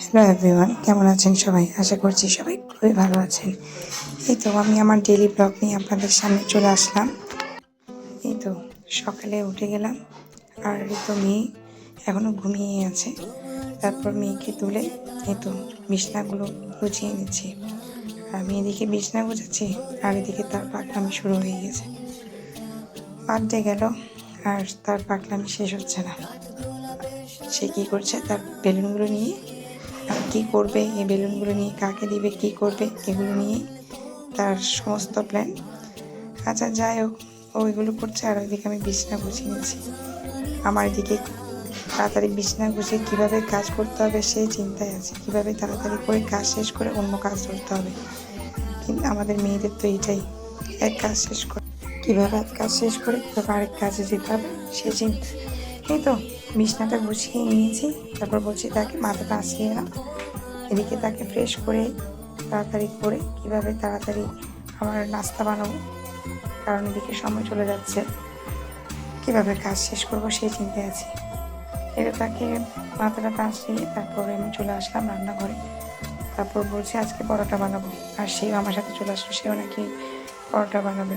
Hello everyone, কেমন আছেন সবাই? আশা করছি সবাই খুবই ভালো আছেন। এই তো আমি আমার ডেইলি ব্লগ নিয়ে আপনাদের সামনে চলে আসলাম। এই তো সকালে উঠে গেলাম, আর এই তো মেয়ে এখনও ঘুমিয়ে আছে। তারপর মেয়েকে তুলে এই তো বিছনাগুলো গুছিয়ে নিচ্ছি। আমি এদিকে বিছনা গুছাচ্ছি, আর এদিকে তার পাকনামি শুরু হয়ে গেছে। বার্থডে গেল আর তার পাকনামি শেষ হচ্ছে না। সে কী করছে, তার বেলুনগুলো নিয়ে কী করবে, এই বেলুনগুলো নিয়ে কাকে দিবে, কী করবে, এগুলো নিয়ে তার সমস্ত প্ল্যান। আচ্ছা যাই হোক, ওইগুলো করছে আর ওইদিকে আমি বিছনা গুছিয়ে নিয়েছি। আমার এদিকে তাড়াতাড়ি বিছনা গুছিয়ে কীভাবে কাজ করতে হবে সেই চিন্তায় আছে, কীভাবে তাড়াতাড়ি করে কাজ শেষ করে অন্য কাজ ধরতে হবে। কিন্তু আমাদের মেয়েদের তো এটাই, এক কাজ শেষ করে কীভাবে এক কাজ শেষ করে কীভাবে আরেক কাজে যেতে হবে সেই চিন্তা। এই তো বিছনাটা গুছিয়ে নিয়েছি, তারপর বলছি তাকে মাথাটা আসিয়ে এলাম। এদিকে তাকে ফ্রেশ করে তাড়াতাড়ি করে কীভাবে তাড়াতাড়ি আমার নাস্তা বানাবো, কারণ এদিকে সময় চলে যাচ্ছে, কীভাবে কাজ শেষ করব সেই চিন্তায় আছি। এটা তাকে মাথাটা আসিয়ে তারপরে আমি চলে আসলাম রান্নাঘরে। তারপর বলছি আজকে পরোটা বানাবো, আর সেও আমার সাথে চলে আসলো, সেও নাকি পরোটা বানাবে।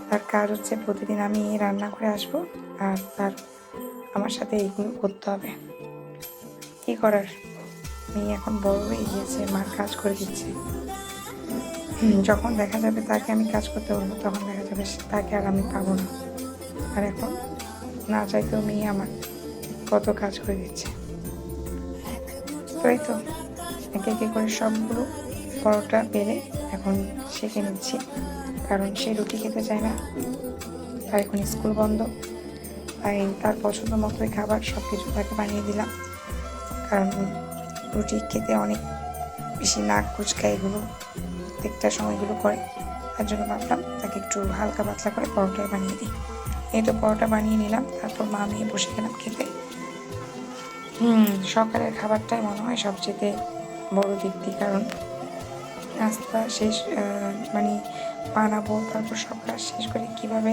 তার কাজ হচ্ছে প্রতিদিন আমি রান্না করে আসবো আর তার আমার সাথে এইগুলো করতে হবে। কী করার, মেয়ে এখন বড় হয়ে গিয়েছে, মার কাজ করে দিচ্ছে। যখন দেখা যাবে তাকে আমি কাজ করতে বলবো, তখন দেখা যাবে তাকে আর আমি পাবো না। আর এখন না চাইতেও মেয়ে আমার কত কাজ করে দিচ্ছে। তো এই তো একে একে করে সবগুলো পরোটা বেলে এখন সেঁকে নিচ্ছি, কারণ সে রুটি খেতে চায় না, তার এখন স্কুল বন্ধ। তাই তার পছন্দ মতোই খাবার সব কিছু তাকে বানিয়ে দিলাম, কারণ রুটি খেতে অনেক বেশি নাক কুচকা, এগুলো প্রত্যেকটা সময়গুলো করে। তার জন্য ভাবলাম তাকে একটু হালকা পাতলা করে পরোটা বানিয়ে দিই। এই তো পরোটা বানিয়ে নিলাম, তারপর মা মেয়ে বসে গেলাম খেতে। সকালের খাবারটাই মনে হয় সবচেয়ে বড় তৃপ্তি, কারণ নাস্তা শেষ মানে বানাবো, তারপর সব কাজ শেষ করে কীভাবে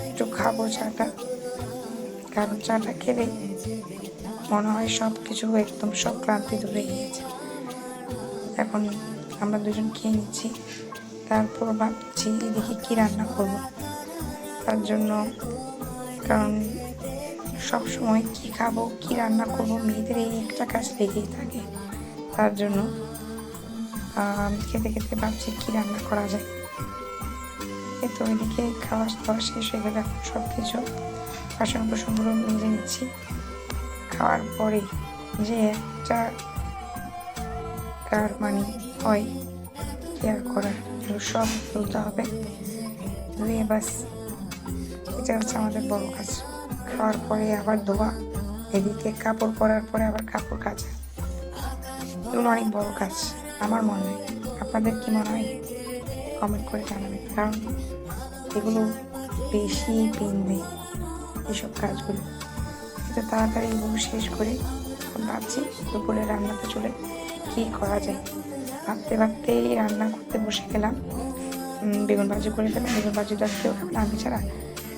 একটু খাবো চাটা, কারণ চাটা খেলে মনে হয় সব কিছু একদম সব ক্লান্তি দূরে গিয়েছে। এখন আমরা দুজন খেয়ে নিচ্ছি, তারপর ভাবছি এদিকে কী রান্না করব তার জন্য, কারণ সব সময় কী খাবো কী রান্না করব মেয়েদের এই একটা কাজ লেগেই থাকে। তার জন্য আমি খেতে খেতে ভাবছি কী রান্না করা যায়। এই তো এদিকে খাওয়া দাওয়া শেষ হয়ে গেলে এখন সব কিছু বাসন কোসনগুলো মেজে নিচ্ছি। খাওয়ার পরে যে একটা কার মানে হয় কেয়ার করার, এগুলো সব তুলতে হবে, ধুয়ে বাস এটা হচ্ছে আমাদের বড় কাজ। খাওয়ার পরে আবার ধোয়া, এদিকে কাপড় পরার পরে আবার কাপড় কাচা, এগুলো অনেক বড় কাজ আমার মনে হয়। আপনাদের কি মনে হয় কমেন্ট করে জানাবেন, কারণ এগুলো বেশি পেন নেই এসব কাজগুলো। এটা তাড়াতাড়ি এগুলো শেষ করে ভাবছি দুপুরে রান্নাতে চলে কী করা যায়। ভাবতে ভাবতেই রান্না করতে বসে গেলাম। বেগুন ভাজি করে ফেললাম, বেগুন ভাজিটা কেউ খাবে না আমি ছাড়া,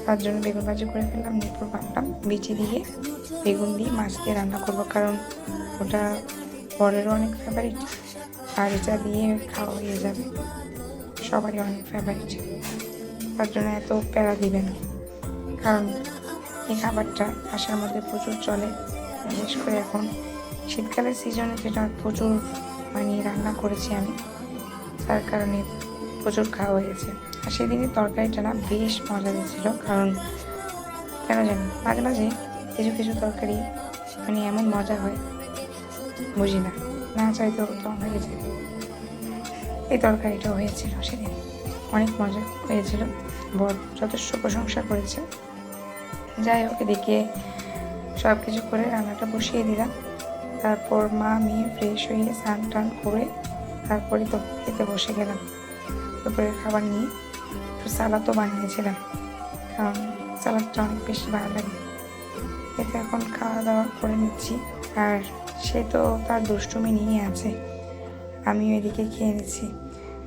তার জন্য বেগুন ভাজি করে ফেললাম। এরপর ভাবলাম বিচি দিয়ে বেগুন দিয়ে মাছ দিয়ে রান্না করবো, কারণ ওটা বরেরও অনেক ফেভারিট, আর এটা দিয়ে খাওয়া হয়ে যাবে, সবারই অনেক ফেভারিট। তার জন্য এত প্যারা দিবে না, কারণ এই খাবারটা আসার মধ্যে প্রচুর চলে, বিশেষ করে এখন শীতকালের সিজনে যেটা প্রচুর মানে রান্না করেছি আমি, তার কারণে প্রচুর খাওয়া হয়েছে। আর সেদিনের তরকারিটা না বেশ মজা দিয়েছিল, কারণ কেন জানি মাঝে মাঝে কিছু কিছু তরকারি মানে এমন মজা হয় বুঝি না, না চাইতেও তো হয়ে যায়। এই তরকারিটাও হয়েছিল সেদিন, অনেক মজা হয়েছিল, বর যথেষ্ট প্রশংসা করেছে। যাই হোক এদিকে সব কিছু করে রান্নাটা বসিয়ে দিলাম, তারপর মা মেয়ে ফ্রেশ হয়ে স্নান টান করে তারপরে তো খেতে বসে গেলাম। দুপুরের খাবার নিয়ে একটু সালাদও বানিয়েছিলাম, কারণ সালাদটা অনেক বেশি ভালো লাগে। এতে এখন খাওয়া দাওয়া করে নিচ্ছি, আর সে তো তার দুষ্টুমি নিয়ে আছে, আমিও এদিকে খেয়ে নিচ্ছি।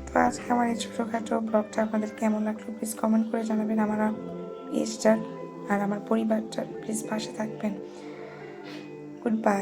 তো আজকে আমার এই ছোটোখাটো ব্লগটা আপনাদের কেমন লাগলো প্লিজ কমেন্ট করে জানাবেন। আমার পেজটার আর আমার পরিবারটার প্লিজ পাশে থাকবেন। Good bye.